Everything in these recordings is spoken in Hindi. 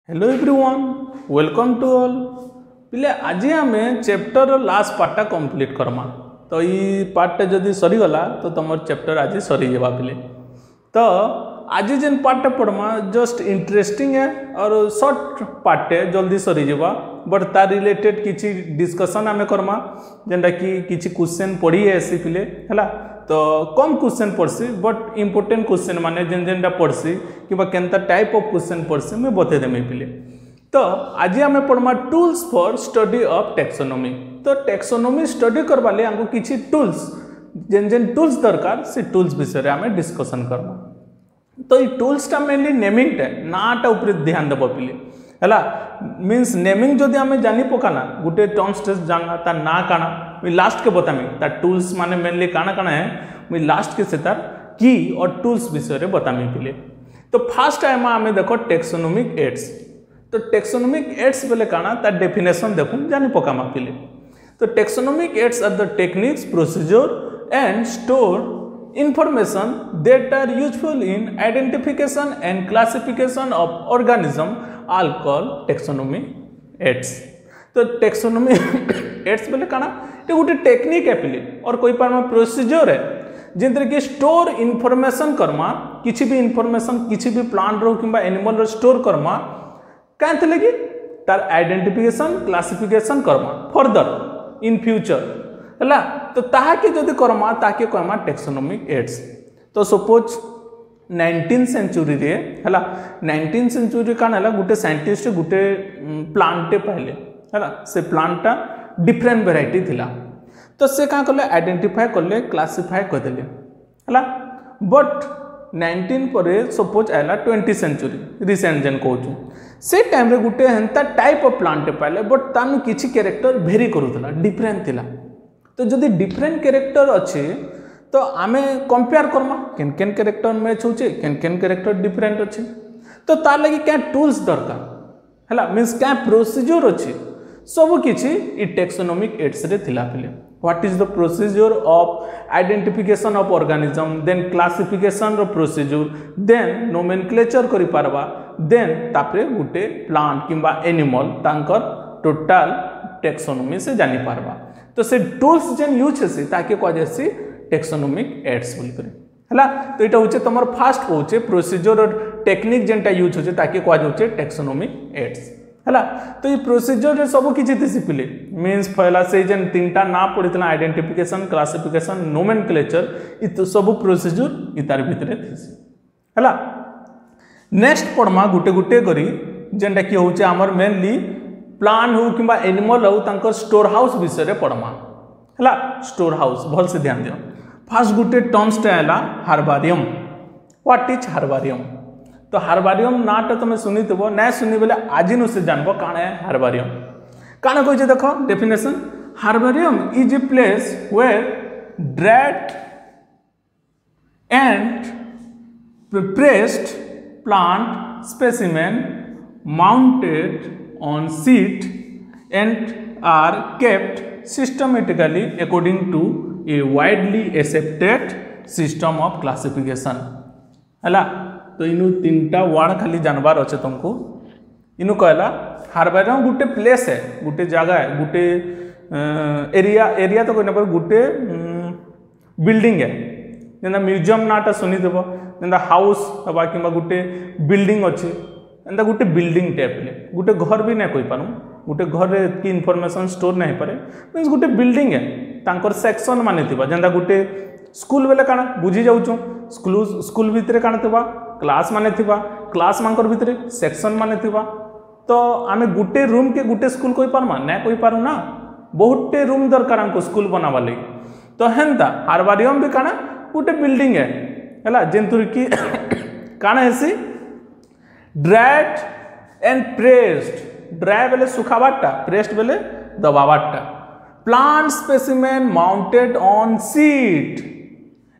Hello everyone, welcome to all. पिले आज आम चैप्टर लास्ट पार्टा कंप्लीट करमा। तो ये पार्टा जदि सरीगला तो तुम चैप्टर आज सरीजा पिले। तो आज जेन पार्टा पढ़मा जस्ट इंटरेस्टिंग है और शॉर्ट पार्ट है, जल्दी सरीजा। बट तार रिलेटेड किसी डिस्कसन आम करमा जेनटा कि किसी क्वेश्चन पढ़ी है ऐसी पिले है। तो कम क्वेश्चन पढ़सी बट इम्पोर्टेंट क्वेश्चन माने जेन जेनटा पढ़सी कि केनता टाइप ऑफ क्वेश्चन पढ़सी मैं बतेदेमी पिले। तो आज आम पढ़मा tools for study of taxonomy. तो टेक्सोनोमी स्टडी करवा लिए हमको किसी टूल्स जेन जेन टूल्स दरकार से टूल्स विषय आम डिस्कसन करमा। तो ये टूल्सटा मेनली नेमिंग टे नाटा ऊपर ध्यान देव पिले है। मीन्स नेमिंग जदि आम जानी पकाना गोटे टर्म्स जानना तार ना काना मुझे लास्ट के बतामी तार टूल्स माने मेनली काना काना है मुझे लास्ट के से तार की और टूल्स विषय बतामी पिले। तो फास्ट टाइम आम देखो टेक्सोनोमिक एड्स। तो टेक्सोनोमिक एड्स बोले काना तार डेफिनेशन देखो जानी पकामा पिले। तो taxonomic aids are the techniques procedure and store information that are useful in identification and classification of organism all called taxonomy aids। तो taxonomy aids बोले काना ये गोटे टेक्निक है पिले और कोई पार में प्रोसीजर है जिनते कि स्टोर इनफॉरमेशन करमा किसी भी इनफॉरमेशन किसी भी प्लांट रो किंबा एनिमल रो स्टोर करमा कांथे लगी तार identification classification Karma further in future है। तो ताके जदि करमा ताके कहमा टेक्सोनोमिक एड्स। तो सपोज 19th सेंचुरी रे है 19th सेंचुरी कान है गोटे साइंटिस्ट गोटे प्लांटे पाइले है। से प्लांटा डिफरेंट वेराइटी थिला। तो से क्या कले आइडेंटिफाई कले क्लासिफाई करदेले है। बट 19 पर सपोज आला 20th सेंचुरी रिसेंट जेन कहूँ से टाइम रे गोटे हेन्ता टाइप ऑफ प्लांटे पाइले बट तानु किछि कैरेक्टर भेरी करूला डिफरेंट थिला। तो जदि डिफरेंट कैरेक्टर अच्छे तो आमे कंपेयर करमा केन केन कैरेक्टर मैच होचे केन केन कैरेक्टर डिफरेंट अच्छे। तो तार लगी क्या टूल्स दरकार है मीन्स क्या प्रोसीजर अच्छे सब किछि इ टेक्सोनोमिक एड्स रे थिला पिले। What is the procedure of identification of organism then classification रो प्रोसीजर देन नोमेनक्लेचर करि पारबा देन तापरे गुटे प्लांट किंबा एनिमल तांकर टोटल टेक्सोनोमी से जानि पारबा। तो से टूल्स जेन यूज है ताके कह जासी टेक्सोनोमिक एड्स बोल करे हला। तो एटा होचे तमर फास्ट होचे प्रोसीजर और टेक्निक जेनटा यूज होचे ताके कह जाउचे टेक्सोनोमिक एड्स हला। तो ये प्रोसीजर रे सब किछि थिसि पिले मींस पहला से जेन तीनटा ना पड़ितला आइडेंटिफिकेशन क्लासिफिकेशन नोमेनक्लेचर इ तो सब प्रोसीजर इ तार भितरे थिसि हला। नेक्स्ट पढ़मा गुटे गुटे करी जेनटा कि होचे हमर मेनली प्लांट हो कि एनिमल हो तांकर स्टोर हाउस विषय पढ़मा है। स्टोर हाउस भल से ध्यान दियो। फास्ट गोटे टर्म्स है हार्बारियम। What is हार्बारियम? तो हार्बारियम नाटा तुम शुनी थो ना शुनी बोले आज नु से जानबो काण है हार्बारियम काण कह देख definition. Herbarium is a place where dried and pressed plant specimen mounted on sheet and are kept systematically according to a widely accepted system of classification हला। तो इनु तीनटा वर्ड खाली जानबार अच्छे तुमको। इनु कहला हार्बारियम गोटे प्लेस है गोटे जगह है गोटे एरिया तो कहना पर गोटे बिल्डिंग है जेना म्यूजियम नाटा सुनी देव जेना हाउस हवा कि गोटे बिल्डिंग अच्छी एंता गोटे बिल्डिंग टाइप गोटे घर भी नहीं कही पारूँ गोटे घर की इनफॉरमेशन स्टोर नहीं पारे मीन्स गोटे बिल्डिंग है तांकर सेक्शन माने थिबा जेंता गोटे स्कूल बेले काना बुझी जाउछो स्कूल भितरे काना थिबा क्लास माने थिबा क्लास मानकर भितरे सेक्शन माने थिबा। तो आमे गोटे रूम के गोटे स्कूल कही पारमा ना कही पारू ना बहुते रूम दरकार हमको स्कूल बनावा लगी। तो हेन्ता हार्बारियम भी काना गोटे बिल्डिंग है जेंतुर की काना हेसी ड्राइड एंड प्रेस्ड। ड्राई बेले सुखावाटा प्रेस्ड बेले दबावाटा plant specimen mounted on sheet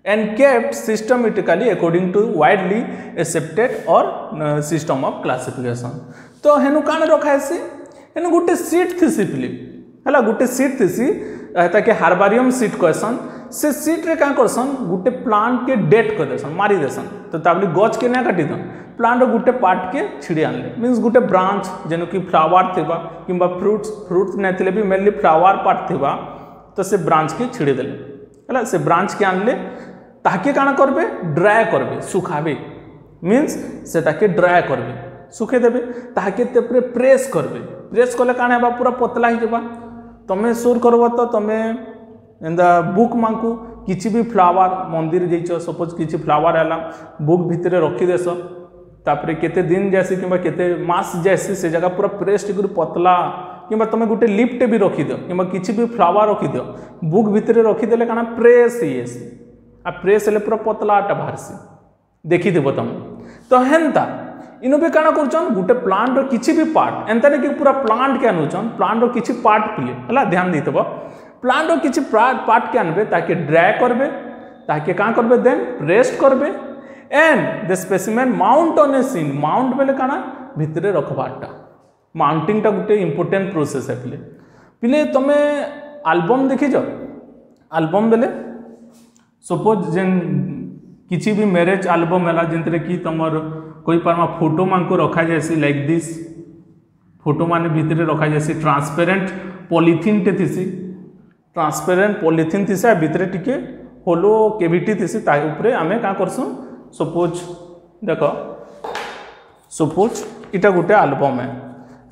and kept systematically according to widely accepted और सिस्टम ऑफ क्लासिफिकेशन। तो हेनु कान रखा है हेनु गोटे सीट थी पिली है गोटे सीट थी ताकि हार्बारियम सीट कहसन से सीट रे क्या करसन गुटे प्लांट के डेट कर देसन मारी देसन तो ताबली गच के ना काटी दन प्लांट रो गुटे पार्ट के छिड़ी आनले मींस गुटे ब्रांच जेनो कि फ्लावर थिबा किंबा फ्रूट्स नै थिले भी मेनली फ्लावर पार्ट थिबा तो से ब्रांच के छिड़ी देले हला से ब्रांच के आनले ताके काना करबे ड्राई करबे सुखाबे मींस से ताके ड्राई करबे सुखे देबे ताके ते प्रेस कले काना हेबा पूरा पतला ही जेबा तमे सोर करबो तो तमे एंदा बुक मांकू किछि भी फ्लावर मंदिर जैछ सपोज किछि फ्लावर आला बुक भितरे रखी देस तापरे केते दिन जैसे किंबा केते मास जैसे से जगह पूरा प्रेस टिकुर पतला किंबा तमे गुटे लिफ्ट भी रखी दियो किंबा किछि भी फ्लावर रखी दियो बुक भितरे रखी देले काना प्रेस येस आ प्रेस ले पूरा पतलाटा बाहरसी देखि देबो तमे तो हेंता इनो भी काना करछन गुटे प्लांट रो किछि भी पार्ट एंता ने कि पूरा प्लांट के अनुचन प्लांट रो किछि पार्ट पिले हला ध्यान दितबो प्लांट रो किछि पार्ट के आनबे ताके ड्राई करबे ताके का करबे देन रेस्ट करबे and the specimen mount on a scene mount बेले काना भितरे रखबाटा माउंटिंग टा गुटे इंपोर्टेंट प्रोसेस है पिले तमे एल्बम देखि जो एल्बम बेले सपोज जेन किछि भी मैरिज एल्बम हैला जेंतरे कि तमर कोई पारमा फोटो मान को रखा जैसी लाइक दिस फोटो माने भितरे रखा जैसी ट्रांसपेरेंट पॉलीथीन टे थिसी ट्रांसपेरेंट पॉलीथीन थिसा भितरे टिके होलो केविटी थिसी ता ऊपरे आमे का करसु सपोज देखो सपोज इटा गुटे एल्बम है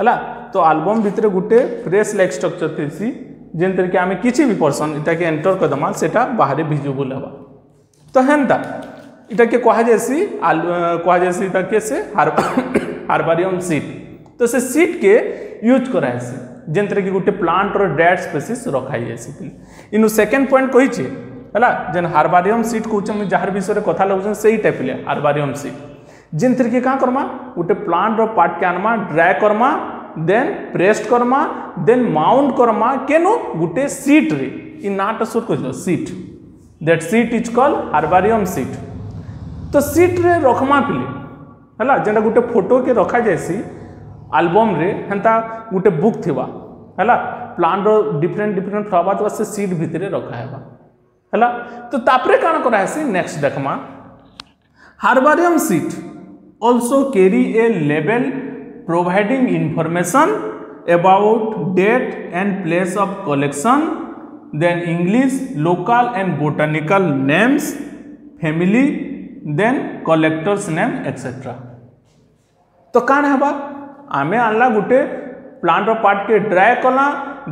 हला तो एल्बम भितरे गुटे प्रेस लाइक स्ट्रक्चर थिसी जेंतरे कि आमे किछि भी पर्सन इटा के एंटर कर दमा सेटा बाहरे विजिबल हबा तो हेंता इटा के कहा जैसी इटा के से हार्बारियम सीट तो से सीट के यूज करा है जेंतरे कि गुटे प्लांट और डेड स्पेसीस रखा जैसी इनु सेकंड पॉइंट कहि छी हला जेन हार्बारियम सीट कहउछ हम जहार विषय रे कथा लागुछ सेही टाइप ले हार्बारियम सीट जेंतरे कि का करमा गुटे प्लांट रो पार्ट के आनमा ड्राई करमा देन प्रेस्ड करमा देन माउंट करमा केनो गुटे सीट रे इ नाट सुर कहलो sheet that sheet is called herbarium sheet तो सीट रे रखमा पिले हला जेंटा गुटे फोटो के रखा जैसी एल्बम रे हेंता गुटे बुक थिबा हला प्लांट रो डिफरेंट फ्लावर तो से सीट भितरे रखा हेबा हला तो तापरे काना करा है नेक्स्ट देखमा herbarium sheet also carry a label providing information about date and place of collection then English local and botanical names family then collector's name etcetera तो कान हेबा आमे आनला गुटे प्लांट रो पार्ट के ड्राई कला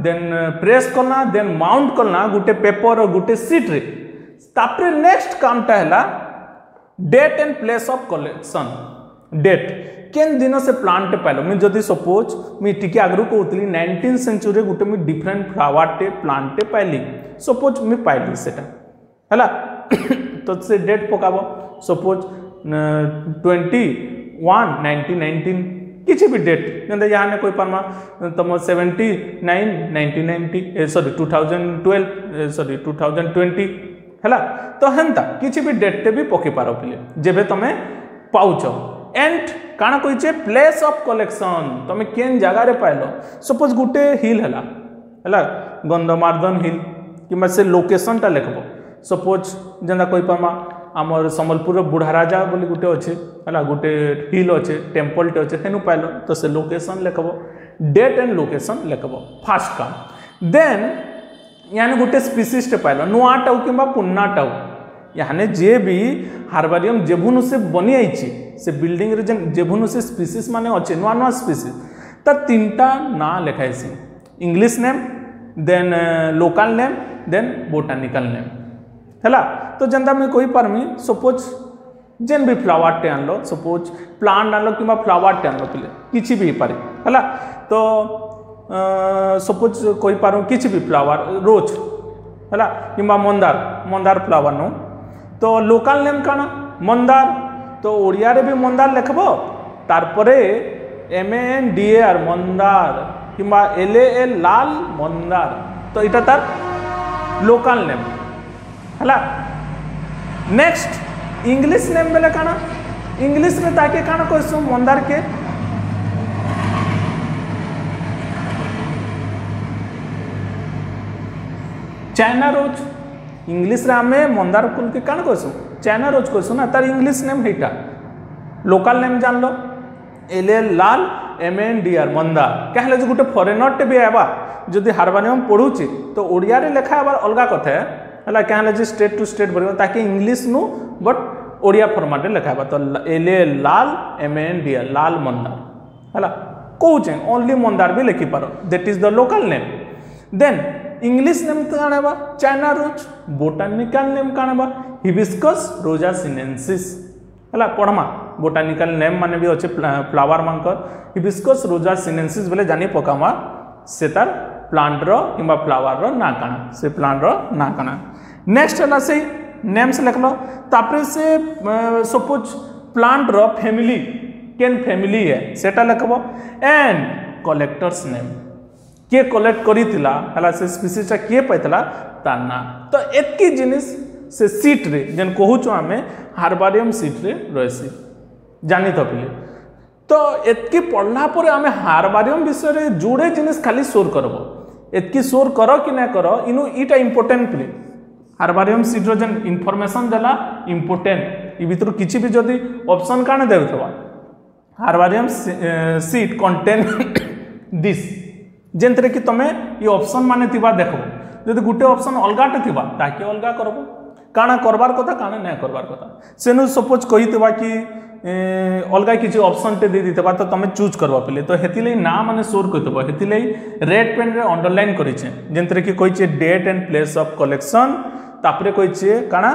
देन प्रेस कला देन माउंट कला गुटे पेपर और गुटे सीट रे तापरे नेक्स्ट कामटा हैला date and place of collection date केन दिन से प्लांट पाइलो मैं जदी सपोज मी टिके आगरु कहउतली 19th सेंचुरी गुटे मी डिफरेंट फ्लावर टे प्लांट टे पाइली सपोज मी पाइली सेटा हैला तो से डेट पकाबो सपोज 21/1919 किसी भी डेट जंदा यहाँ कोई परमा तम 79 1990 सॉरी 2020 हैला तो हेंता किसी भी डेट टे भी पके पारो पिले जेबे तमे पाउछ एंड काना कहिचे प्लेस ऑफ कलेक्शन तमे केन जगह रे पाइलो सपोज गुटे हिल हैला गंधमार्दन हिल किबा से लोकेशन टा लिखबो सपोज जंदा कोई परमा आमर सम्बलपुर बुढ़ा राजा बोली गुटे अच्छे है गुटे हिल अच्छे टेम्पल टे अच्छे हेनु पाइल तो से लोकेशन लिखब डेट एंड लोकेशन लिखब फास्ट काम देन यानी गुटे स्पीसीज टे पाइल नुआ टाउ कि पुन्ना टाउ यानी जे भी हार्बारियम जेभुनु से बनी आइछि से बिल्डिंग रे जेभुनु से स्पीसीज माने अच्छे नुआ नुआ स्पीसीज त तीनटा ना लिखाइछि English name then local name then botanical name हैला तो जंदा मैं कोई पारमी सपोज जेन भी फ्लावर टे आनलो सपोज प्लांट आनलो कि फ्लावर टे आनलो पिले किछि भी पारे हैला तो सपोज कोई पारो किछि भी फ्लावर रोज हैला कि मंदार फ्लावर नो तो लोकल नेम काना मंदार तो ओडिया रे भी मंदार लिखबो तारपरे MANDAR मंदार कि LAL लाल मंदार तो इटा तार लोकल नेम हैला नेक्स्ट इंग्लिश नेम बेले काना इंग्लिश में ताके काना कहसु मंदार के चाइना रोज इंग्लिश रे आमे मंदार फूल के काण कहसु चाइना रोज कहसु ना तार इंग्लिश नेम हेटा लोकल नेम जान लो एल लाल MNDR मंदार कहले जो गोटे फॉरेनर टे भी आबा जदि हार्बारियम पढ़ुची तो ओडिया रे लेखा आबार अलगा कथा है कहले जे स्टेट टू स्टेट बढ़िया ताकि इंग्लिश नु बट ओडिया फॉर्मेट रे लेखा तो एल लाल MNDR लाल मंदार है कौचे ओनली मंदार भी लिखि पारो that is the local name then English name काण बा चाइना रोज बोटानिकल नेम काण बा हिबिस्कस रोजा सिनेंसिस है पढ़मा बोटानिकल नेम माने भी अच्छे फ्लावर मानकर हिबिस्कस रोजा सिनेंसिस बोले जानी पकामा से तार प्लांट रो किंबा फ्लावर रो ना काना से प्लांट रो ना काना नेक्स्ट है से नेम्स लिख लो तापरे से सपोज प्लांट रो फैमिली केन फैमिली है सेटा लिखबो एंड कलेक्टर्स नेम किए कलेक्ट करितिला हला से स्पीसीज किए पाइतला तार ना तो एतकी जिनिस से सीट रे जेन कहूछु आमे हार्बारियम सीट रे रहसी जानी तो पिले तो एतकी पढ़ला पर आमे हार्बारियम विषय रे जुड़े जिनिस खाली सोर करबो एतकी सोर करो कि ना करो इनु इटा इंपोर्टेंट पिले हार्बारियम सीट रो जेन इंफॉर्मेशन देला इंपोर्टेंट इ भितर किछि भी जदी ऑप्शन काने देउथबा हार्बारियम सीट कंटेन दिस जेंतरे कि तमे ये ऑप्शन माने थिबा देखो जदि गुटे ऑप्शन अलगाटे थिबा ताकि अलगा करबो काना करबार कथा काना नै करबार कथा सेनु सपोज कहितबा कि अलगा किछि ऑप्शन टे दे दितबा तो तमे चूज करबा पले तो हेतिले ना माने सोर कहितबा हेतिले रेड पेन रे अंडरलाइन करिछे जेंतरे कि कहिछे date and place of collection तापरे कहिछे काना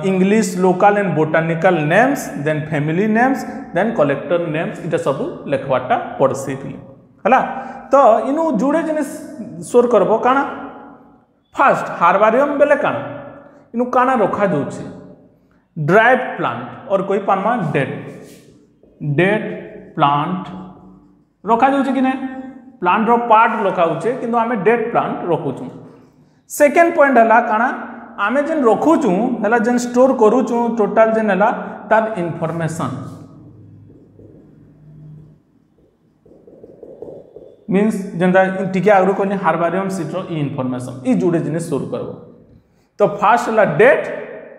English local and botanical names then family names then collector names इटा सब लेखवाटा पड़सी पिले हला तो इनु जुड़े जिनिस सोर करबो काना फर्स्ट हार्बारियम बेले काना इनु काना रखा जाउछि ड्राइव प्लांट और कोई पानमा डेड प्लांट रखा जाउछि कि नै प्लांट रो पार्ट रखा होउछि किंतु आमे डेड प्लांट रखुछु सेकंड पॉइंट हला काना आमे जेन रखुछु हला जेन स्टोर करूछु टोटल जेन हला तार इंफॉर्मेशन मीन्स जेंदा टिके आगु कोनी हार्बारियम सीट रो ई इंफॉर्मेशन ई जुड़े जिनिस सोर करबो तो फर्स्ट ला डेट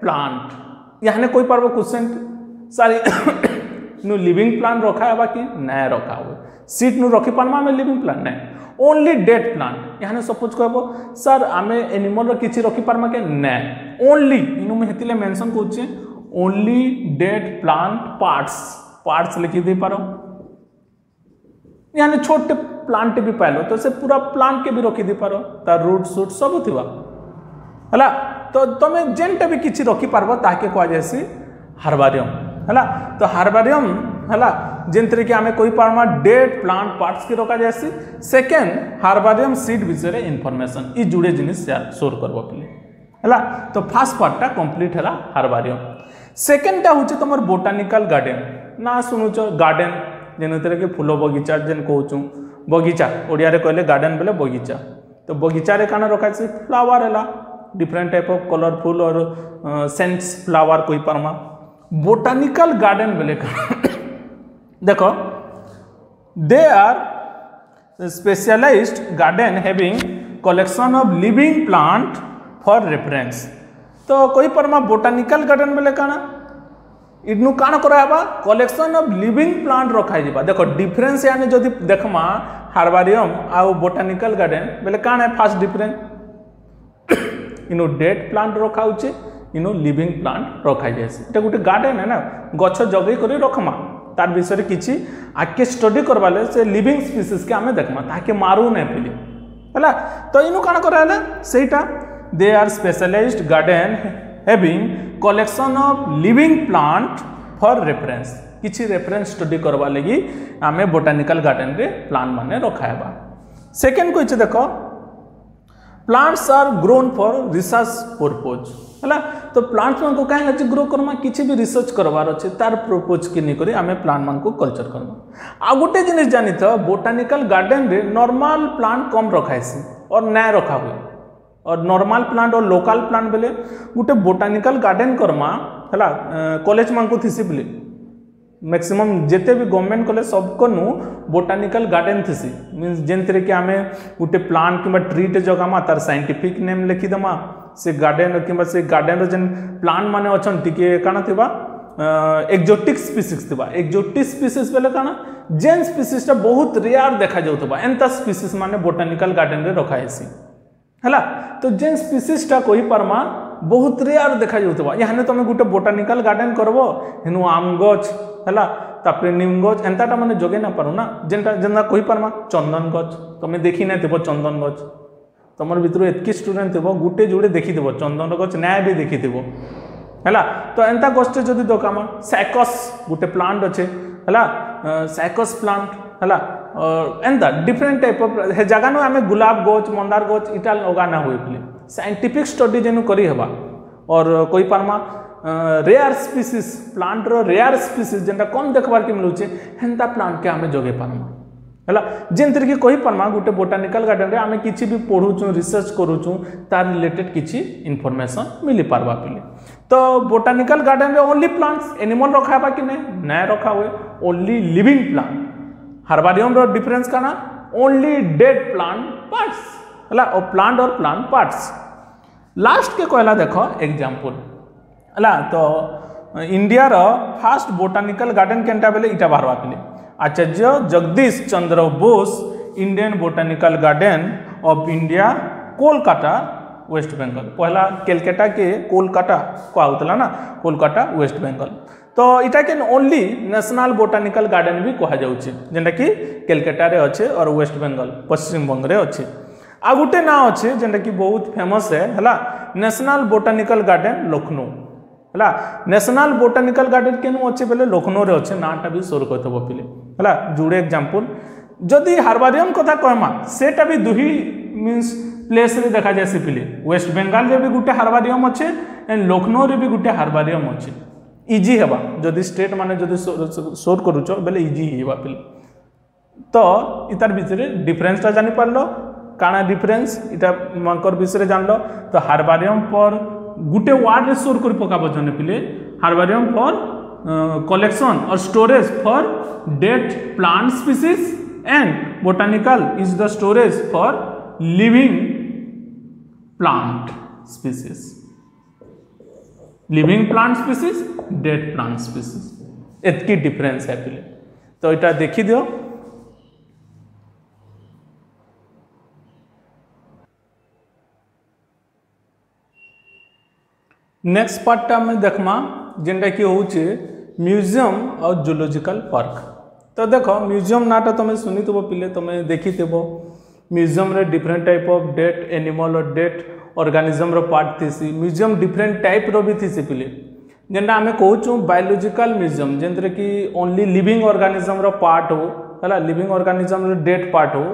प्लांट याने कोई पारबो क्वेश्चन सारी नु लिविंग प्लांट रखा है बाकी नै रखा हो सीट नु रखि पानमा में लिविंग प्लांट नै ओनली डेट प्लांट याने सपोज कहबो सर आमे एनिमल रो किछि रखि पारमा के नै ओनली इनु में हेतिले मेंशन कोचे ओनली डेट प्लांट पार्ट्स लिखि दे पारो यानी छोटे प्लांट भी पाइलो तो से पूरा प्लांट के भी रखी दी पारो तार रूट सूट सब थिबा हला तो तमे जेनटे भी किछि रखी पारबो ताके को जायसी हार्बारियम हला तो हार्बारियम हला जेंतरे कि आमे कोई पारमा डेड प्लांट पार्ट्स के रखा जायसी सेकंड हार्बारियम सीड विषय रे इंफॉर्मेशन ई जुड़े जिनिस सोर करबो पले हला तो फर्स्ट पार्ट कंप्लीट हला हार्बारियम सेकंड टा होचे तमर बोटानिकल गार्डन ना सुनुचो गार्डन जेनतरे कि फूल बगीचा जेन कहूँ बगीचा ओडिया रे कहले गार्डन बोले बगीचा तो बगीचा रे काना रखा से फ्लावर है डिफरेंट टाइप ऑफ कलरफुल और सेंट्स फ्लावर कोई परमा बोटानिकल गार्डन बोले देखो they are specialised garden having collection of living plant for reference तो कोई परमा बोटानिकल गार्डन बोले काना इनु काण कराबा कलेक्शन ऑफ लिविंग प्लांट रखा जिबा देखो डिफरेंस यानी जदि देखमा हार्बारियम आ बोटानिकल गार्डन बेले काण है फर्स्ट डिफरेंस इनु डेड प्लांट रखा होचे इनु लिविंग प्लांट रखा जायसी एटा गुटे गार्डन है ना गछ जगै करी रखमा तार विषय किछि आके स्टडी करबाले से लिविंग स्पीसीज के हमें देखमा ताके मारू नै पिली हला तो इनु काण कराला सेटा they are specialised garden having collection of living plant for reference किछि रेफरेंस स्टडी करबा लगी आमे बोटानिकल गार्डन रे प्लांट माने रखायबा सेकंड कोइछ देखो plants are grown for research purpose हला तो प्लांट्स मन को काहे लछि ग्रो करमा किछि भी रिसर्च करबार अछि तार पर्पज के नि करी आमे प्लांट मन को कल्चर करबा आ गुटे जिनिस जानि त बोटानिकल गार्डन रे नॉर्मल प्लांट कम रखाइसी और नै रखा हुए और नॉर्मल प्लांट और लोकल प्लांट बेले गोटे बोटानिकल गार्डन करमा हला कॉलेज मान को थिसी बेले मैक्सिमम जेते भी गवर्नमेंट कॉलेज सबको नु बोटानिकल गार्डन थिसी मींस जेंतरे कि आमे गोटे प्लांट किबा ट्री टे जगामा तार साइंटिफिक नेम लिखि दमा से गार्डन कि से गार्डन जेन प्लांट माने अच्छन टिके काना थिबा एक्जोटिक स्पीसीज थिबा। एक्जोटिक स्पीसीज बेले काना जेन स्पीसीज बहुत रेयर देखा जाउतबा एंता स्पीसीज माने बोटानिकल गार्डन रे रखा हेसी हला। तो जेन स्पीसीज टा कहि परमा बहुत रेयर देखा जाउतबा। याने तुम गोटे बोटानिकल गार्डन करबो हेनु आम गछ हला तापरे नीम गछ एंताटा माने जोगे ना पारो ना जेनटा जेना कहि परमा चंदन गछ तुम देखि नै थिबो चंदन गछ तुमर भितर एतकी स्टूडेंट थिबो गुटे जोड़े देखि थिबो चंदन गछ न्याय भी देखि थिबो हला। तो एंता गछ जदी दोकामा सैकस गुटे प्लांट अच्छे हला सैकस प्लांट हला एंता डिफरेंट टाइप ऑफ हे जगह नो आमे गुलाब गछ मंदार गछ इटा लगाना होई पले साइंटिफिक स्टडी जेनु करी हेबा और कोई परमा रेयर स्पीसीज प्लांट रो रेयर स्पीसीज जेंटा कम देखबार के मिलुचे हेंता प्लांट के आमे जोगे परमा हला। जेन तरीके कहि परमा गुटे बोटानिकल गार्डन रे आमे किछि भी पढुचु रिसर्च करूचु तार रिलेटेड किछि इंफॉर्मेशन मिली पारबा पले। तो बोटानिकल गार्डन रे ओनली प्लांट्स एनिमल रखा हेबा कि नै रखा हुए ओनली लिविंग प्लांट। हार्बारियम रो डिफरेंस काना ओनली डेड प्लांट पार्ट्स हला और प्लांट पार्ट्स। लास्ट के कहला देखो एग्जांपल हला। तो इंडिया रो फर्स्ट बोटानिकल गार्डन केनटा बेले इटा बाहरवा पले Acharya Jagadish Chandra Bose Indian botanical garden of India Kolkata West Bengal. पहला कलकत्ता के कोलकाता कहला ना कोलकाता वेस्ट बंगाल। तो इटा के ओनली नेशनल बोटानिकल गार्डन भी कहा जाउछि जेंटा कि कलकत्ता रे अच्छे और वेस्ट बंगाल पश्चिम बंग रे अच्छे। आ गुटे ना अच्छे जेंटा कि बहुत फेमस है हला नेशनल बोटानिकल गार्डन लखनऊ हला। नेशनल बोटानिकल गार्डन केनु अच्छे बेले लखनऊ रे अच्छे नाटा भी सोर करथबो पिले हला। जुड़े एग्जांपल जदि हार्बारियम कथा कहमा सेटा भी दुही मींस प्लेस रे देखा जासी पिले वेस्ट बंगाल रे भी गुटे हार्बारियम अच्छे एंड लखनऊ रे भी गुटे हार्बारियम अच्छे। इजी हेबा जदि स्टेट माने जदि सोर करूचो बेले इजी हेबा पिले। तो इतार बिचरे डिफरेंस ता जानि पारलो काना डिफरेंस इटा मानकर विषय जानलो। तो हार्बारियम पर गुटे वार्ड रे सोर कर पकाबो जने पिले हार्बारियम फॉर कलेक्शन और storage for dead plant species and botanical is the storage for living plant species. Living plant species dead plant species एतकी डिफरेंस है पिले। तो इटा देखि दियो। नेक्स्ट पार्ट में देखमा जेंटा कि होचे म्यूजियम और जूलॉजिकल पार्क। तो देखो म्यूजियम नाटा तुम सुनी थो पिले तुम देखी थो म्यूजियम रे different type of dead animal और डेट ऑर्गेनिज्म रो पार्ट थीसी। म्यूजियम डिफरेंट टाइप रो भी थीसी पिले जेंटा आमे कहूचु बायोलॉजिकल म्यूजियम जेंतरे कि ओनली लिविंग ऑर्गेनिज्म रो पार्ट हो हला लिविंग ऑर्गेनिज्म रो डेट पार्ट हो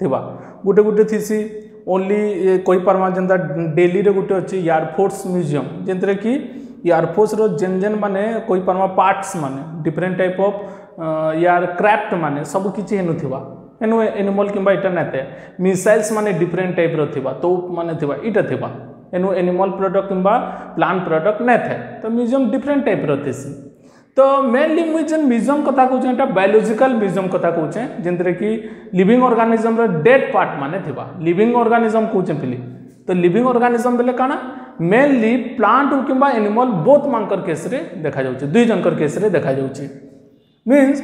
थिबा गुटे गुटे थीसी। ओनली कोई परमा जेंता दिल्ली रे गुटे अछि एयरफोर्स म्यूजियम जेंतरे कि एयरफोर्स रो जेन जेन माने कोई परमा पार्ट्स माने डिफरेंट टाइप ऑफ एयरक्राफ्ट माने सब किछि हेनु थिबा एनु एनिमल किंबा इटा नाते मिसाइल्स माने डिफरेंट टाइप रो थिबा तो माने थिबा इटा थिबा एनु एनिमल प्रोडक्ट किंबा प्लांट प्रोडक्ट नै थे। तो म्यूजियम डिफरेंट टाइप रो थिसी। तो मेनली म्यूजियम कथा कहूँ एटा बायोलॉजिकल म्यूजियम कथा कहूँ जेंतरे कि लिविंग ऑर्गेनिज्म रो डेड पार्ट माने थिबा लिविंग ऑर्गेनिज्म कहूँ पिली। तो लिविंग ऑर्गेनिज्म बेले काना मेनली प्लांट किंबा एनिमल बोथ मानकर केस रे देखा जाउची दुई जनकर केस रे देखा जाउची मींस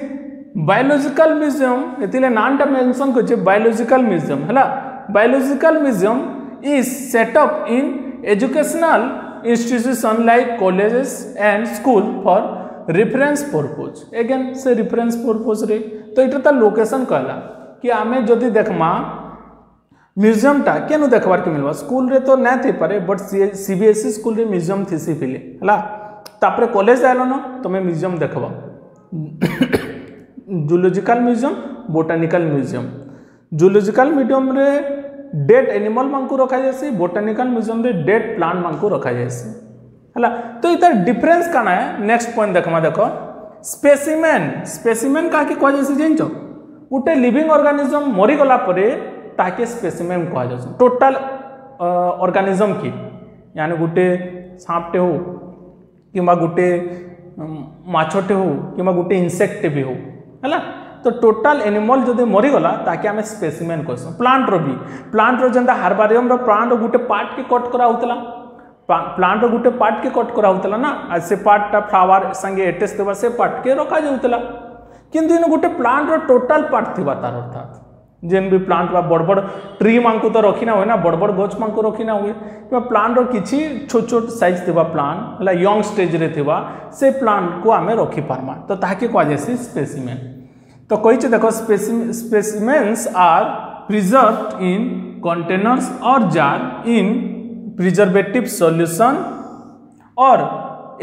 बायोलॉजिकल म्यूजियम एतिले नामटा मेंशन करछे बायोलॉजिकल म्यूजियम हला। Biological museum is set up in educational institution like colleges and school for reference purpose. Again से रेफरेंस पर्पज रे तो इटा ता लोकेशन कहला कि आमे जदि देखमा म्यूजियम टा केनु देखबार के मिलबा स्कूल रे तो नै थी पारे बट सीबीएसई स्कूल रे म्यूजियम थीसी पिले हला। तापरे कॉलेज आलो न तमे म्यूजियम देखबा zoological museum botanical museum. Zoological museum रे डेड एनिमल मानकु रखा जायसी बोटानिकल म्यूजियम रे डेड प्लांट मानकु रखा जायसी हला। तो इतर डिफरेंस काना है नेक्स्ट पॉइंट देखमा देखो स्पेसिमेन। स्पेसिमेन का कि कह जायसी जानचो गुटे लिविंग ऑर्गेनिज्म मरि गला परे ताके स्पेसिमेन कह जायसी टोटल ऑर्गेनिज्म की यानी गुटे सांपटे हो किंबा गुटे माछटे हो किंबा गुटे इंसेक्ट भी हो हला। तो टोटाल एनिमल जदि मरीगला ताकि आम स्पेसिमेन कहसुँ प्लांट रो भी प्लांट रो जेंता हार्बारियम रो प्लांट रो गुटे पार्ट के कट करा होतला प्लांट रो गुटे पार्ट के कट करा होतला ना आ से पार्टटा फ्लावर संगे अटैच देबा से पार्ट के रखा जाउतला किंतु इन गुटे प्लांट रो टोटाल पार्ट थिबा तार अर्थात जेन भी प्लांट बा बड़ बड़ ट्री मानकु तो रखिना हुए ना बड़ बड़ गछ मानकु रखिना हुए कि प्लांट रो किछि छोट छोट साइज थिबा प्लांट हला यंग स्टेज रे थिबा से प्लांट को आमे रखि पारमा तो ताके को जेसी स्पेसिमेन तो कहिছে देखो स्पेसिमेन्स आर प्रिजर्व्ड इन कंटेनर्स और जार इन प्रिजर्वेटिव सॉल्यूशन और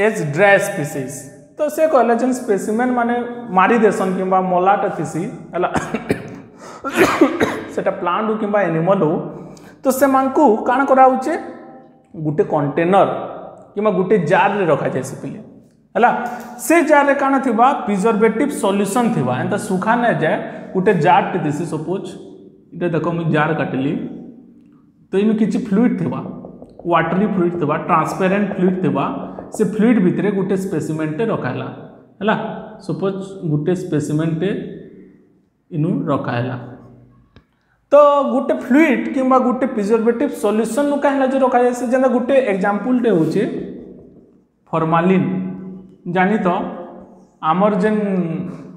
एज ड्राई स्पीसीज तो से कहले जेन स्पेसिमेन माने मारी देसन किबा मोलाटा थिसी हला सेटा प्लांट हो किंबा एनिमल हो तो से मानकु काण करा होचे गुटे कंटेनर किंबा गुटे जार रे रखा जाय से पिले हला से जार रे काण थिबा प्रिजर्वेटिव सॉल्यूशन थिबा एंता सुखा न जाय गुटे जार टे दिस सपोज इटे देखो मु जार काटली तो इनु किछि फ्लूइड थिबा वाटरी फ्लूइड थिबा ट्रांसपेरेंट फ्लूइड थिबा से फ्लूइड भितरे गुटे स्पेसिमेन टे रखाला हला सपोज गुटे स्पेसिमेन टे इनु रखाला तो गुटे फ्लूइड किंबा गुटे प्रिजर्वेटिव सॉल्यूशन नु कहला जे रखा जाय से जेना गुटे एग्जांपल टे होचे फॉर्मालिन जानी तो आमर जेन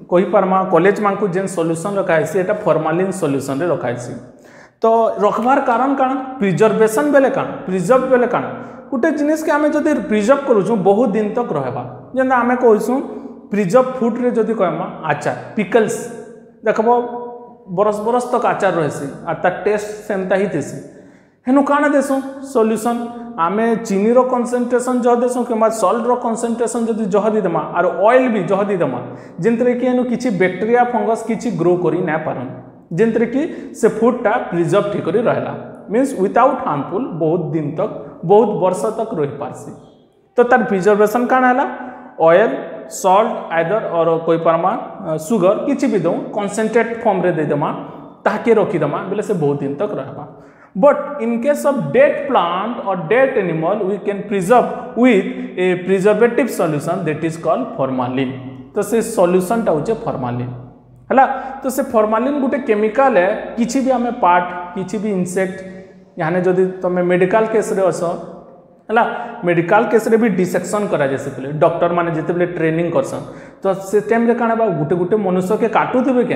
कोई परमा कॉलेज मानकु जेन सॉल्यूशन रखा है से एटा फॉर्मालिन सॉल्यूशन रे रखा है तो रखबार कारण काण प्रिजर्वेशन बेले काण प्रिजर्व बेले काण गुटे जिनिस के आमे जदी प्रिजर्व करूछु बहुत दिन तक रहबा जेना आमे कहसु प्रिजर्व फूड रे जदी कहमा आचार पिकल्स देखबो बरस बरस तक आचार रहसी आ ता टेस्ट सेमता ही थेसी हेनु काना देसु सॉल्यूशन आमे चीनी रो कंसंट्रेशन जह देसु किबा सॉल्ट रो कंसंट्रेशन जदी जह दी देमा और ऑयल भी जह दी देमा जेंतरे कि हेनु किछि बैक्टीरिया फंगस किछि ग्रो करी ना पारन जेंतरे कि से फूडटा प्रिजर्व ठीक करी रहला मींस विदाउट हार्मफुल बहुत दिन तक बहुत वर्ष तक रही पारसी तो तार प्रिजर्वेशन काना हला ऑयल सॉल्ट आइदर और कोई परमा सुगर किछि भी दो कंसंट्रेट फॉर्म रे दे देमा ताके रखी देमा बेले से बहुत दिन तक रहबा but in case of dead plant और dead animal we can preserve with a preservative solution that is called formalin तो से सॉल्यूशन टा होचे फॉर्मालिन हला तो से फॉर्मालिन गुटे केमिकल है किछि भी हमें पार्ट किछि भी इंसेक्ट यानी जदि तमे मेडिकल केस रे असो हला मेडिकल केस रे भी डिसेक्शन करा जैसे पहले डॉक्टर माने जेते बेले ट्रेनिंग करसन तो से टाइम रे काना बा गुटे गुटे मनुष्य के काटू दिबे के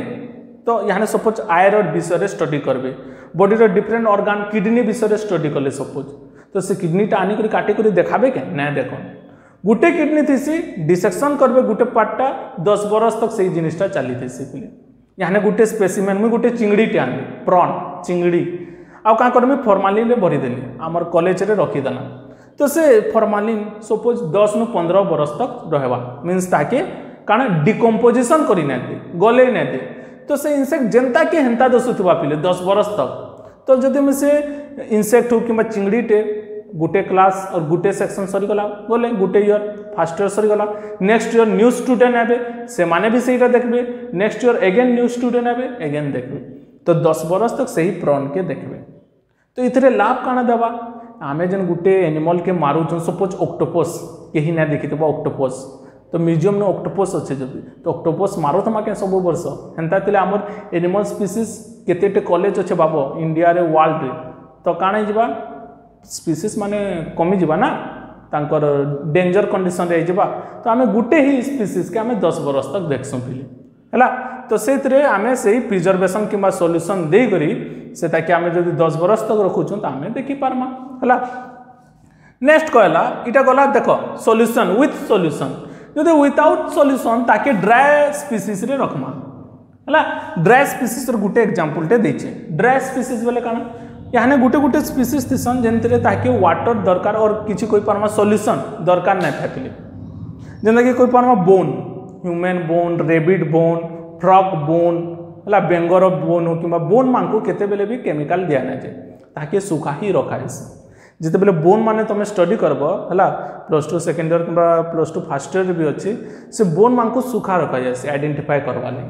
तो यानी सपोज आयर विषय रे स्टडी करबे बॉडी रो डिफरेंट ऑर्गन किडनी विषय रे स्टडी करले सपोज तो से किडनी टा आनी करी काटी करी देखाबे के ना देखो गुटे किडनी थीसी डिसेक्शन करबे गुटे पार्टटा 10 बरस तक सेही जिनिसटा चली थीसी पहले यानी गुटे स्पेसिमेन में गुटे चिंगड़ी टे आनली प्रॉन चिंगड़ी आ का करमी फॉर्मालिन रे भरी देली हमर कॉलेज रे रखी देना तो से फॉर्मालिन सपोज 10 नु 15 बरस तक रहबा मींस ताके काना डिकम्पोजिशन करी ना दे गले ना दे तो से इंसेक्ट जनता के हंता दसुथबा पिले 10 बरस तक तो जदि में से इंसेक्ट हो किबा चिंगड़ी टे गुटे क्लास और गुटे सेक्शन सरी गला बोले गुटे ईयर फर्स्ट ईयर सरी गला नेक्स्ट ईयर न्यू स्टूडेंट आबे से माने भी सेटा देखबे next year again new student आबे अगेन देखबे तो 10 बरस तक सही प्रॉन के देखबे तो इथरे लाभ काना देबा आमे जन गुटे एनिमल के मारू जो सपोज ऑक्टोपस केही ना देखितबा ऑक्टोपस तो म्यूजियम में ऑक्टोपस अच्छे जब तो ऑक्टोपस मारो तो माके सब वर्ष हेंता तिले हमर एनिमल स्पीसीज केतेटे कॉलेज अच्छे बाबो इंडिया रे वर्ल्ड रे तो काणे जिबा स्पीसीज माने कमी जिबा ना तांकर डेंजर कंडीशन रे जिबा तो आमे गुटे ही स्पीसीज के आमे 10 बरस तक देखसु पिले हला तो सेतरे आमे सेही प्रिजर्वेशन किबा सॉल्यूशन दे करी से ताकि आमे जदी 10 बरस तक रखुछु त आमे देखि पारमा हला नेक्स्ट कहला इटा गला देखो सॉल्यूशन विथ सॉल्यूशन जदि विदाउट सॉल्यूशन ताके ड्राई स्पीसीज रे रखमा हला ड्राई स्पीसीज र गुटे एग्जांपल टे देछे ड्राई स्पीसीज बोले काना यानी गुटे गुटे स्पीसीज थिसन जेंतरे ताके वाटर दरकार और किछि कोई परमा सॉल्यूशन दरकार नै थापिले जेंदा कि कोई परमा bone human bone rabbit bone frog bone हला बेंगर बोन हो किबा बोन मानकु केते बेले भी केमिकल दिया नै जे ताके सुखा ही रखाइस जिते बेले बोन माने तुम स्टडी करब हला +2 सेकेंड ईयर किबा +2 फर्स्ट ईयर भी अच्छी से बोन मानकु सुखा रखा जाए आइडेंटिफाई करवा ले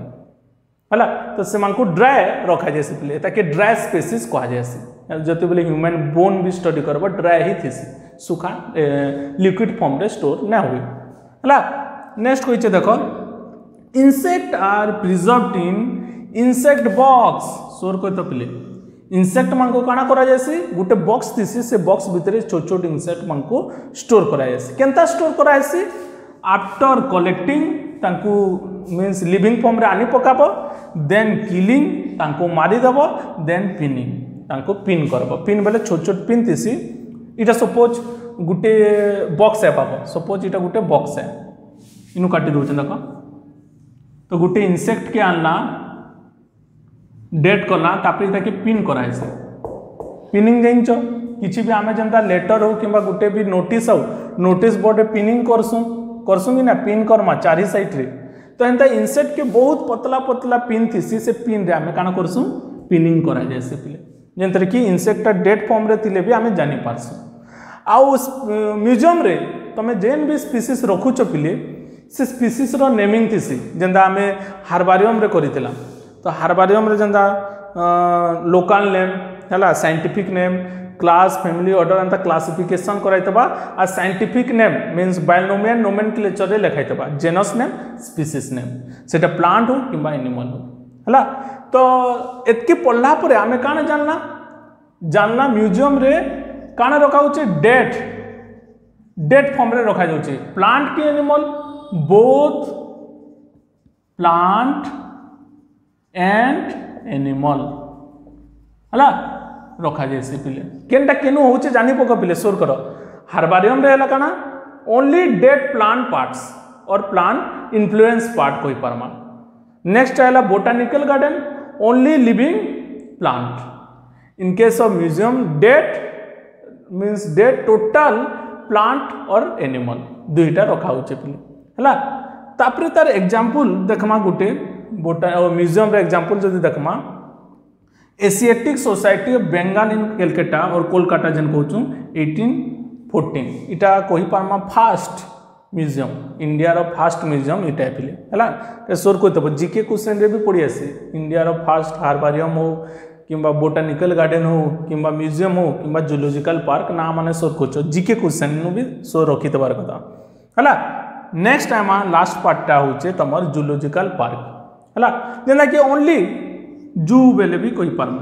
हला तो से मानकु ड्राई रखा जाए पिले ताकि ड्राई स्पीसीज कहा जाए जते बेले ह्यूमन बोन भी स्टडी करब ड्राई ही थी सुखा लिक्विड फॉर्म रे स्टोर ना हुए हला नेक्स्ट कहिचे देखो insect are preserved in insect box सोर कह तो पिले इंसेक्ट मान को काना करा जायसी गुटे बॉक्स दिसी से बॉक्स भितर छोट छोट इंसेक्ट मान को स्टोर करा जायसी केनता स्टोर करा जायसी आफ्टर कलेक्टिंग तांकू मीन्स लिविंग फॉर्म रे आनी पकाबो देन किलिंग तांको मारी दबो देन पिनिंग तांको पिन करबो पिन बेले छोट छोट पिन दिसी इटा सपोज गुटे बॉक्स है पाबो सपोज इटा गुटे बॉक्स है इनु काटी दउछन देखो तो गुटे इंसेक्ट के आनला डेट कला तापरे ताके पिन कराइसे पिनिंग जाइंचो किछि भी आमे जनता लेटर हो किबा गुटे भी नोटिस हो नोटिस बोर्ड पिनिंग करसु कि ना पिन करमा चारि साइड रे तो एंता इंसेक्ट के बहुत पतला पतला पिन थिसी से पिन रे आमे काना करसु पिनिंग करा जायसे पिले जेंतरे कि इंसेक्ट डेट फॉर्म रे थिले भी आमे जानि पारसु आउ म्यूजियम रे तमे जेन भी स्पीसीज रखुचो पिले से स्पीसीज रो नेमिंग थिसी जेंदा आमे हार्बारियम रे करितला तो हार्बारियम रे जेंदा लोकल नेम हला scientific name class family order and classification कराइतबा आ scientific name means binomial nomenclature रे लिखाइतबा जेनस नेम स्पीसीज नेम सेटा प्लांट हो किबा एनिमल हो हला तो एतकी पढ़ला परे आमे काना जानना म्यूजियम रे काना रखा होचे डेट फॉर्म रे रखा जाउचे प्लांट की animal both plant and animal हला रखा जायसी पिले केनटा केनु होचे जानि पको पिले सोर करो हार्बारियम रे हला काना ओनली डेड प्लांट पार्ट्स और प्लांट इन्फ्लुएंस पार्ट कोई परमा नेक्स्ट आला botanical garden only living plant in case of museum dead means dead total plant और एनिमल दुईटा रखा होचे पिले हला तापरे तार एग्जांपल देखमा गुटे म्यूजियम रे एग्जांपल जदि देखमा एशियाटिक सोसाइटी ऑफ बंगाल इन कलकत्ता और कोलकाता जन कहूँ 1814 इटा कही पारमा फास्ट म्यूजियम इंडिया रो फास्ट म्यूजियम इटा पिले हला सोर कहते जीके क्वेश्चन रे भी पड़ी आसी इंडिया रो फास्ट हार्बारियम हो किंबा बोटानिकल गार्डन हो किंबा म्यूजियम हो किंबा जूलॉजिकल पार्क ना माने सोर कोचो जीके क्वेश्चन नु भी सोर रखि देबार कथा हला नेक्स्ट टाइम लास्ट पार्टटा होचे तमर जूलॉजिकल पार्क हला जेना कि ओनली जू बेले भी कोई पार्मा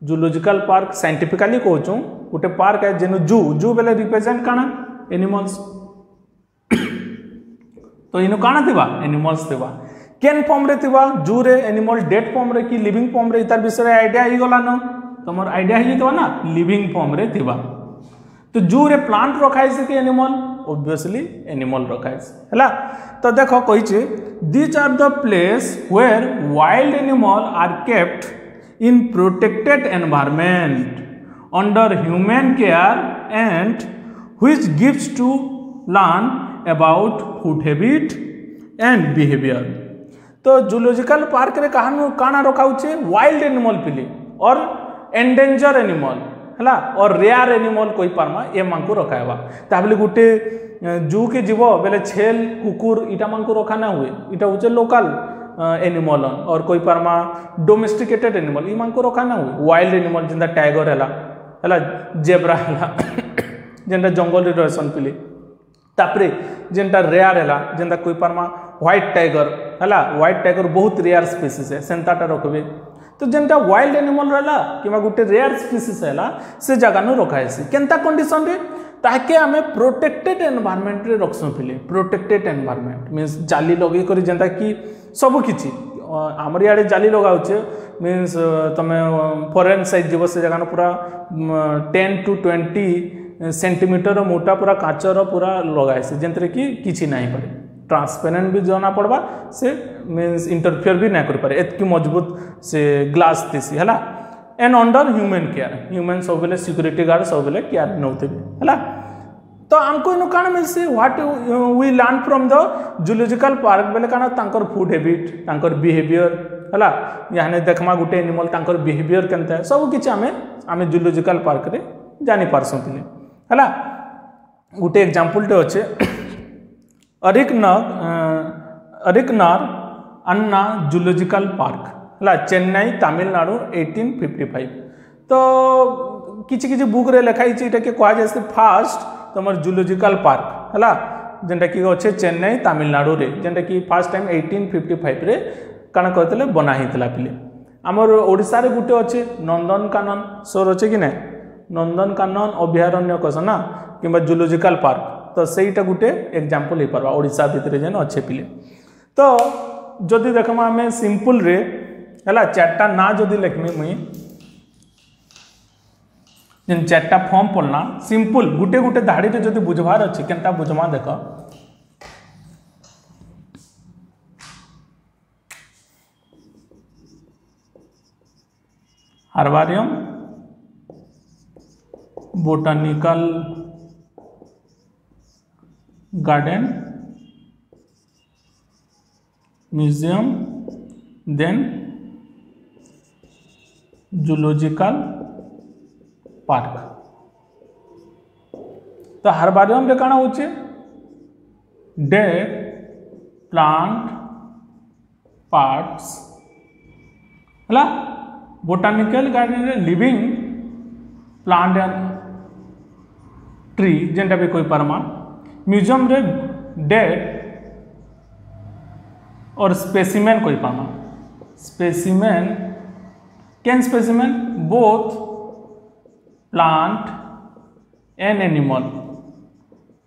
जूलॉजिकल पार्क साइंटिफिकली कहूँ गोटे पार्क है जेनु जू बेले रिप्रेजेंट काना एनिमल्स तो इनु काना थिबा एनिमल्स थिबा केन फॉर्म रे थिबा जू रे एनिमल डेड फॉर्म रे कि लिविंग फॉर्म रे इतार विषय आईडिया ही गला न तमर आईडिया ही थिबा ना लिविंग फॉर्म रे थिबा तो जू रे प्लांट रखाई से कि एनिमल ऑब्वियसली एनिमल रखाई से हला तो देखो कहिचे these are the place where wild animal are kept in protected environment under human care and which gives to learn about food habit and behavior तो जूलॉजिकल पार्क रे काना रखा होचे वाइल्ड एनिमल पिले और एंडेंजर एनिमल हला और रेयर एनिमल कोई पारमा ए मानकु रखायबा ताबले गुटे जू के जीव बेले छेल कुकुर इटा मान को रखा ना हुए इटा होचे लोकल एनिमल और कोई पारमा डोमेस्टिकेटेड एनिमल ई मान को रखा ना हुए वाइल्ड एनिमल जेंदा टाइगर हला जेब्रा हला जेंदा जंगल रे रहसन पिले तापरे जेंटा रेयर हला जेंदा कोई पारमा व्हाइट टाइगर हला व्हाइट टाइगर बहुत रेयर स्पीसीज है सेंताटा रखबे तो जेंटा वाइल्ड एनिमल रहला किबा गुटे रेयर स्पीसीज हला से जगह नु रखायसी केनता कंडीशन रे ताके आमे प्रोटेक्टेड एनवायरनमेंट रे रखसु पिले प्रोटेक्टेड एनवायरनमेंट मींस जाली लगे करी जेंता कि सब किछि हमर याडे जाली लगाउचे मींस तमे फॉरेन साइड जीव से जगह पूरा 10 to 20 सेंटीमीटर मोटा पूरा काचर पूरा लगाइसे जेंतरे कि किछि नाही पड़े ट्रांसपेरेंट भी जाना पड़वा से मींस इंटरफेयर भी ना कर पारे एतकी मजबूत से ग्लास थिसी हला and under human care human सब बेले सिक्योरिटी गार्ड सब बेले केयर नौथिबे हला तो हमको इनो काना मिलसी what we learn from the zoological park बेले काना तांकर फूड हैबिट तांकर बिहेवियर हला याने देखमा गुटे एनिमल तांकर बिहेवियर केनता है सब किछ आमे जूलॉजिकल पार्क रे जानि पारसो पिले हला गुटे एग्जांपल टे अछि अरिकनार अन्ना जूलॉजिकल पार्क हला चेन्नई तमिलनाडु 1855 तो किछि किछि बुक रे लिखाई छि इटा के कहा जैसे फास्ट तमर जूलॉजिकल पार्क हला जेनटा कि अच्छे चेन्नई तमिलनाडु रे जेनटा कि फर्स्ट टाइम 1855 रे काना करते बना होता पिले आमर ओडिशा रे गुटे अच्छे नंदनकानन सोर अच्छे कि ना नंदनकानन अभयारण्य कस ना कि जूलॉजिकल पार्क तो सहीटा गुटे एग्जांपल हो पार्बा ओडिशा भितर जेन अच्छे पिले तो जदि देखमा आम सिंपल रे है चार्टा ना जदि लिखमी मुई जेन चार्टा फॉर्म पढ़ना सिंपल गुटे गुटे धाड़ी रे जदि बुझवार अच्छे केनता बुझमा देख herbarium botanical garden museum then zoological park तो हार्बारियम रे काना होचे डेड प्लांट पार्ट्स हला बोटानिकल गार्डन रे लिविंग प्लांट एंड ट्री जेनटा भी कोई परमा म्यूजियम रे डेड और स्पेसिमेन कोई पामा specimen can specimen both plant and animal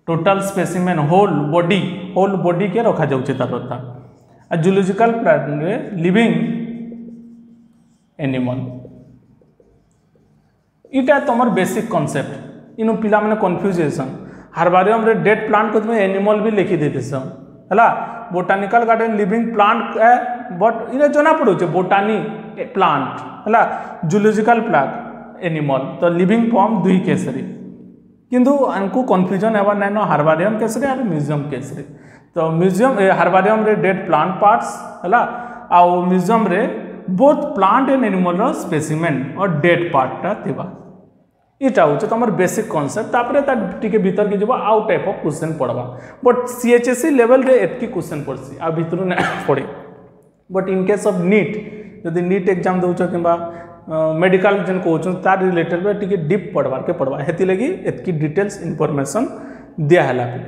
total specimen whole body के रखा जाउचे तारता आ जूलॉजिकल प्लांट रे लिविंग एनिमल इटा तुम बेसिक कॉन्सेप्ट इनु पिला माने कन्फ्यूजेशन हार्बारियम रे डेड प्लांट को तुम्हें एनिमल भी लिखी देते है बोटानिकल गार्डन लिविंग प्लांट है बट इन्हें जना पड़े बोटानी प्लांट है जूलॉजिकल प्लांट एनिमल तो लिविंग फॉर्म दुई केसरी किंतु आमको कन्फ्यूजन हेबार नाइन हार्बारियम केसरी और म्यूजियम केसरी तो म्यूजियम हार्बारियम रे डेड प्लांट पार्ट्स है आ म्यूजियम रे बोथ प्लांट एंड एनिमल रो स्पेसिमेन और डेड पार्टा थिबा इटा हूँ तुम बेसिक कॉन्सेप्ट तापर टे भीतर के जब आउ टाइप ऑफ क्वेश्चन पढ़वा बट सीएचएससी लेवल रे एतकी क्वेश्चन पड़सी आ भितर ना पड़े but in case of NEET जदि नीट एग्जाम दौच कि मेडिकल जेन कहूँ तार रिलेटेड टे डीप पढ़वार के पढ़वा हेती लगी एतकी डिटेल्स इनफॉरमेशन दियाला पे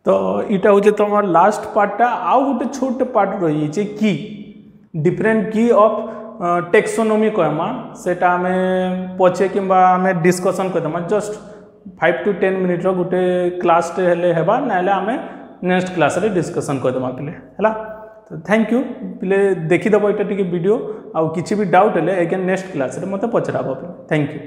तो इटा हूँ तुम लास्ट पार्टा आउ गोटे छोटे पार्ट रही की डिफरेंट की ऑफ टेक्सोनोमी कहमा सेटा हमें पछे कि हमें डिस्कसन करदमा जस्ट 5 to 10 मिनिट रो गोटे क्लास टे हेले हेबा नाले हमें नेक्स्ट क्लास रे डिस्कसन करदमा पिले हला तो थैंक यू पिले देखि दबो एटा टिके वीडियो आ किछि भी डाउट हेले अगेन नेक्स्ट क्लास रे मते पचराबो थैंक यू।